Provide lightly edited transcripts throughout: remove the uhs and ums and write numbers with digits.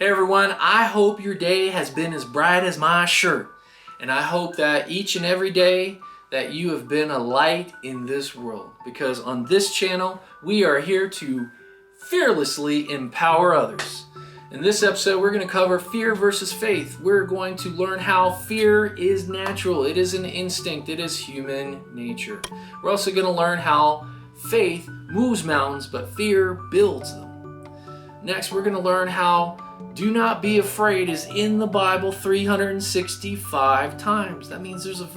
Hey everyone, I hope your day has been as bright as my shirt. And I hope that each and every day that you have been a light in this world. Because on this channel, we are here to fearlessly empower others. In this episode, we're going to cover fear versus faith. We're going to learn how fear is natural. It is an instinct. It is human nature. We're also going to learn how faith moves mountains, but fear builds them. Next, we're going to learn how do not be afraid is in the Bible 365 times. That means there's a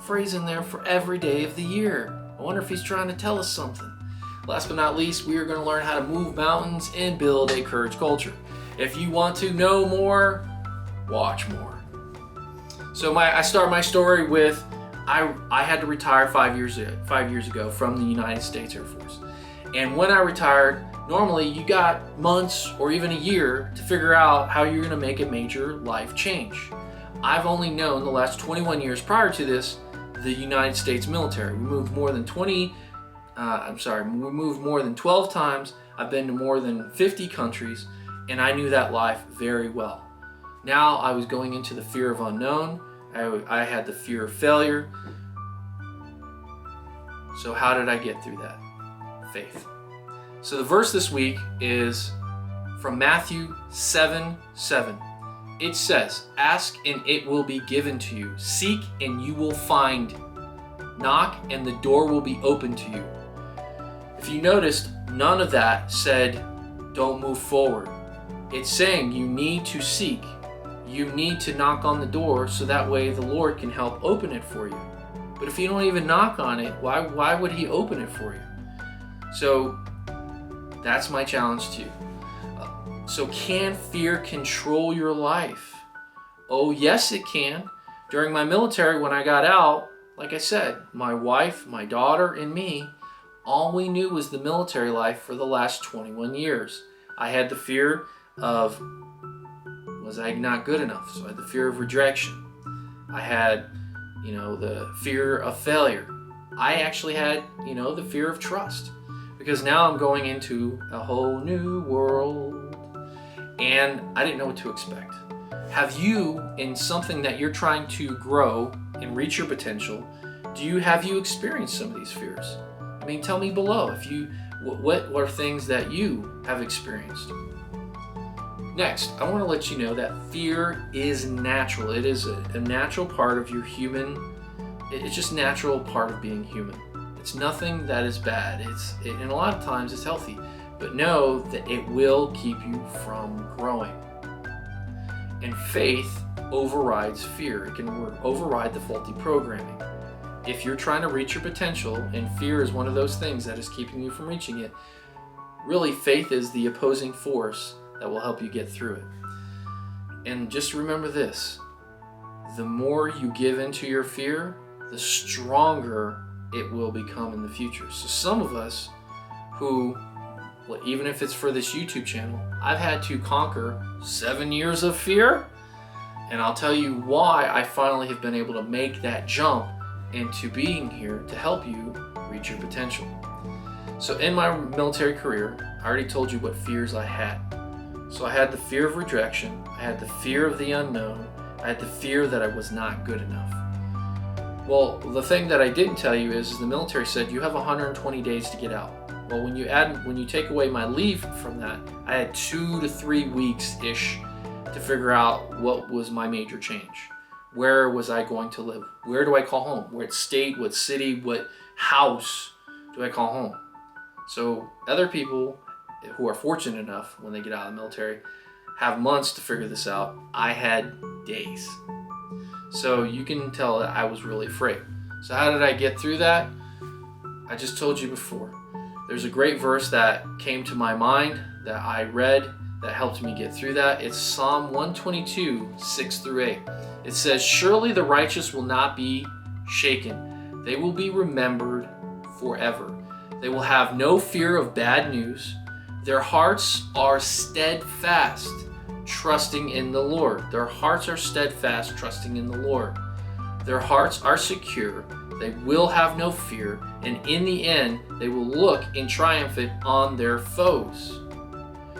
phrase in there for every day of the year. I wonder if he's trying to tell us something. Last but not least, we are going to learn how to move mountains and build a courage culture. If you want to know more, watch more. So I start my story with I had to retire 5 years ago from the United States Air Force. And when I retired, normally you got months or even a year to figure out how you're going to make a major life change. I've only known the last 21 years prior to this the United States military. We moved more than 12 times. I've been to more than 50 countries, and I knew that life very well. Now I was going into the fear of unknown. I had the fear of failure. So how did I get through that? Faith. So the verse this week is from Matthew 7:7. It says, "Ask and it will be given to you. Seek and you will find. Knock and the door will be open to you." If you noticed, none of that said, don't move forward. It's saying you need to seek. You need to knock on the door so that way the Lord can help open it for you. But if you don't even knock on it, why would he open it for you? So that's my challenge to you. So can fear control your life? Oh, yes, it can. During my military, when I got out, like I said, my wife, my daughter, and me, all we knew was the military life for the last 21 years. I had the fear of, was I not good enough? So I had the fear of rejection. I had, the fear of failure. I actually had, the fear of trust. Because now I'm going into a whole new world and I didn't know what to expect. Have you, in something that you're trying to grow and reach your potential, have you experienced some of these fears? I mean, tell me below what are things that you have experienced. Next, I want to let you know that fear is natural. It is a natural part of your it's just natural part of being human. It's nothing that is bad. And a lot of times it's healthy. But know that it will keep you from growing. And faith overrides fear. It can override the faulty programming. If you're trying to reach your potential and fear is one of those things that is keeping you from reaching it, really faith is the opposing force that will help you get through it. And just remember this, the more you give into your fear, the stronger it will become in the future. So some of us who, even if it's for this YouTube channel, I've had to conquer 7 years of fear, and I'll tell you why I finally have been able to make that jump into being here to help you reach your potential. So in my military career, I already told you what fears I had. So I had the fear of rejection, I had the fear of the unknown, I had the fear that I was not good enough. Well, the thing that I didn't tell you is the military said you have 120 days to get out. Well, when you take away my leave from that, I had 2 to 3 weeks-ish to figure out what was my major change. Where was I going to live? Where do I call home? What state, what city, what house do I call home? So other people who are fortunate enough when they get out of the military have months to figure this out. I had days. So you can tell that I was really afraid. So how did I get through that? I just told you before. There's a great verse that came to my mind that I read that helped me get through that. It's Psalm 122, 6 through 8. It says, "Surely the righteous will not be shaken. They will be remembered forever. They will have no fear of bad news. Their hearts are steadfast, trusting in the Lord." Their hearts are steadfast, trusting in the Lord. Their hearts are secure. They will have no fear, and in the end, they will look in triumphant on their foes.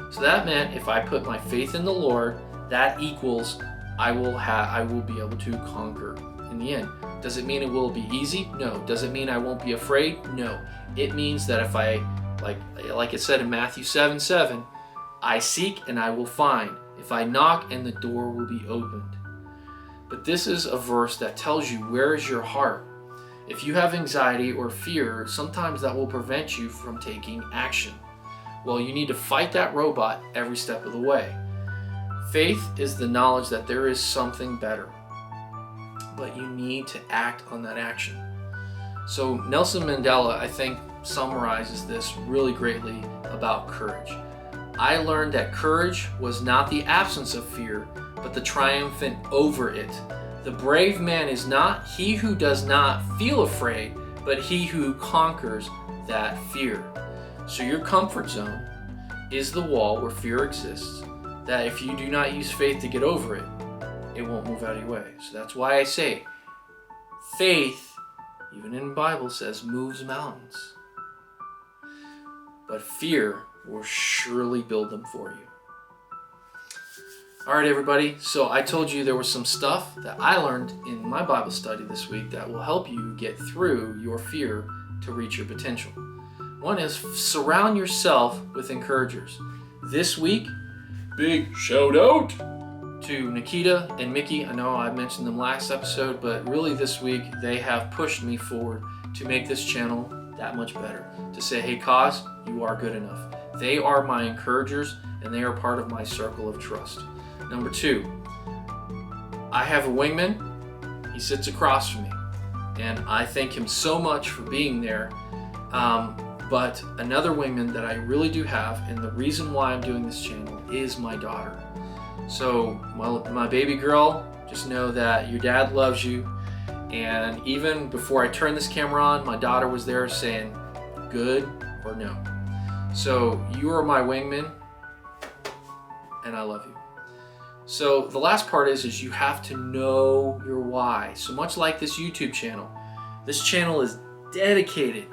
So that meant if I put my faith in the Lord, that equals I will be able to conquer in the end. Does it mean it will be easy? No. Does it mean I won't be afraid? No. It means that if I, like it said in Matthew 7:7, I seek and I will find. If I knock, and the door will be opened. But this is a verse that tells you, where is your heart? If you have anxiety or fear, sometimes that will prevent you from taking action. Well, you need to fight that robot every step of the way. Faith is the knowledge that there is something better, but you need to act on that action. So Nelson Mandela, I think, summarizes this really greatly about courage. I learned that courage was not the absence of fear, but the triumphant over it. The brave man is not he who does not feel afraid, but he who conquers that fear. So your comfort zone is the wall where fear exists, that if you do not use faith to get over it, it won't move out of your way. So that's why I say faith, even in the Bible, says moves mountains. But fear will surely build them for you. All right, everybody. So I told you there was some stuff that I learned in my Bible study this week that will help you get through your fear to reach your potential. One is surround yourself with encouragers. This week, big shout out to Nikita and Mickey. I know I mentioned them last episode, but really this week they have pushed me forward to make this channel that much better. To say, hey, Cos, you are good enough. They are my encouragers, and they are part of my circle of trust. Number 2, I have a wingman. He sits across from me, and I thank him so much for being there. But another wingman that I really do have, and the reason why I'm doing this channel, is my daughter. So my baby girl, just know that your dad loves you. And even before I turned this camera on, my daughter was there saying, good or no. So you are my wingman, and I love you. So the last part is you have to know your why. So much like this YouTube channel, this channel is dedicated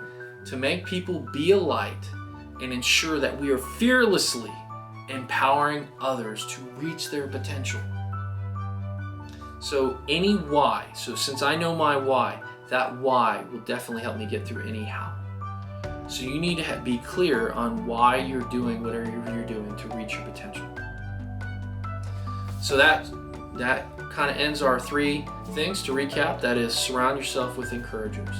to make people be a light and ensure that we are fearlessly empowering others to reach their potential. So any why, so since I know my why, that why will definitely help me get through any how. So you need to be clear on why you're doing whatever you're doing to reach your potential. So that kind of ends our 3 things. To recap, that is, surround yourself with encouragers.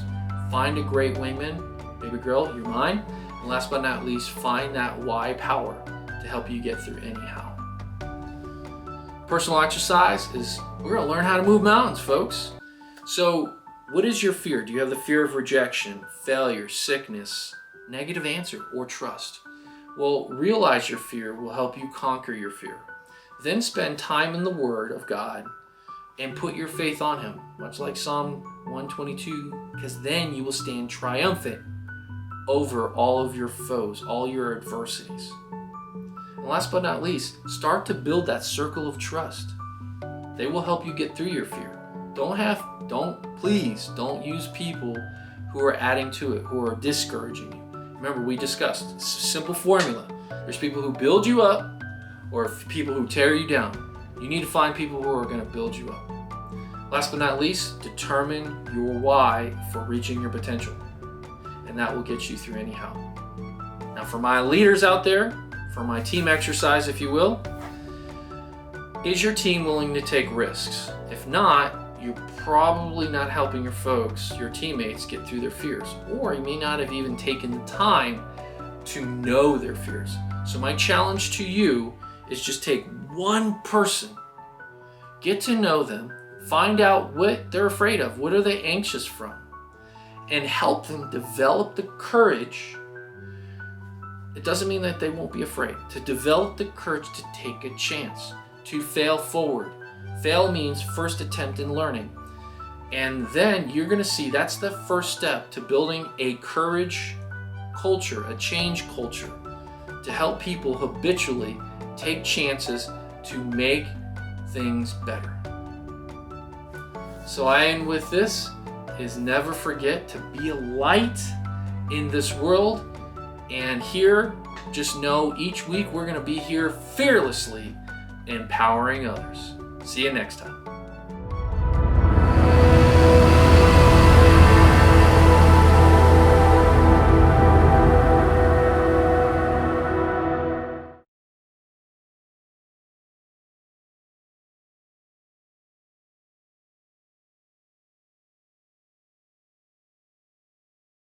Find a great wingman. Baby girl, you're mine. And last but not least, find that why power to help you get through any how. Personal exercise is, we're going to learn how to move mountains, folks. So what is your fear? Do you have the fear of rejection, failure, sickness, negative answer, or trust? Well, realize your fear will help you conquer your fear. Then spend time in the Word of God and put your faith on Him, much like Psalm 122, because then you will stand triumphant over all of your foes, all your adversities. And last but not least, start to build that circle of trust. They will help you get through your fear. Please don't use people who are adding to it, who are discouraging you. Remember, we discussed, it's a simple formula. There's people who build you up, or people who tear you down. You need to find people who are going to build you up. Last but not least, determine your why for reaching your potential. And that will get you through anyhow. Now for my leaders out there, for my team exercise, if you will, is your team willing to take risks? If not, you're probably not helping your folks, your teammates, get through their fears. Or you may not have even taken the time to know their fears. So my challenge to you is just take one person, get to know them, find out what they're afraid of, what are they anxious from, and help them develop the courage. It doesn't mean that they won't be afraid. To develop the courage to take a chance, to fail forward. Fail means first attempt in learning. And then you're going to see that's the first step to building a courage culture, a change culture, to help people habitually take chances to make things better. So I end with this, is never forget to be a light in this world. And here just know each week we're going to be here fearlessly empowering others. See you next time.